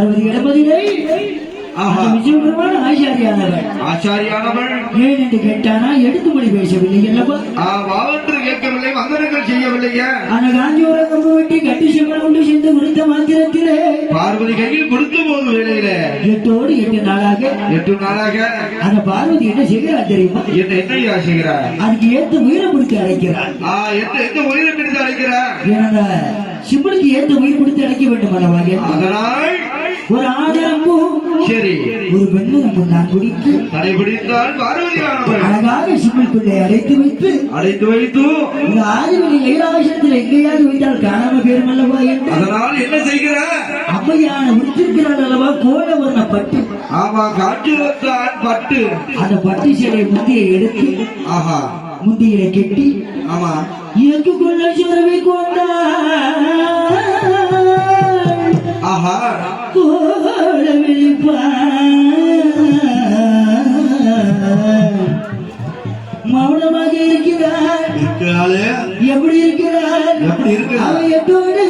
பார்வதி இடமதிலே விஜயபெருமான ஆச்சாரியானவள் ஏன் என்று கேட்டானா எடுத்துமொழி பேசவில்லை அல்லவா? வாவென்று கேட்கவில்லை, வந்தனங்கள் செய்யவில்லையா? ஆனா காஞ்சியோர கம்பு வெட்டி கட்டி செம்மன் கொண்டு சென்று கொடுத்த மாத்திரத்திலே பார்வதி கையில் கொடுத்த போது வேலையில 8 நாளாக அந்த பார்வதி என்ன செய்கிறார் தெரியுமா? என்ன செய்கிறார்? அதுக்கு ஏத்த உயிரை கொடுத்து அழைக்கிறார். எந்த உயிரை பிடித்து அழைக்கிறார்? ஏன்னா சிவனுக்கு ஏத்த உயிர் கொடுத்து அழைக்க வேண்டும் அல்லவா? அதனால் ஒரு ஆடம்பு சரி ஒரு பெண்ணு நான் குடித்து கடைபிடித்தால் பார்வதி அழகாக சிவனுக்குள்ளே அடைத்து வைத்து இந்த ஆதிவெளி கைலாசத்தில் எங்கேயாவது வைத்தால் காணாம பேரும் அல்லவா என்று அதனால் என்ன செய்கிறார்? அம்மையான உடுத்திருக்கிறாள் அல்லவா கோலவர்ண பட்டு. ஆமா, காட்சிதான் பட்டு. அந்த பட்டு சேலை முந்தியை எடுத்து முந்தியில கெட்டி ஆமா எங்குள்ள சுரவி கொண்டா கோல விழிப்பா மௌனமாக இருக்கிறார். எப்படி இருக்கிறார்? எப்படி இருக்கு? அவன் எட்டோடு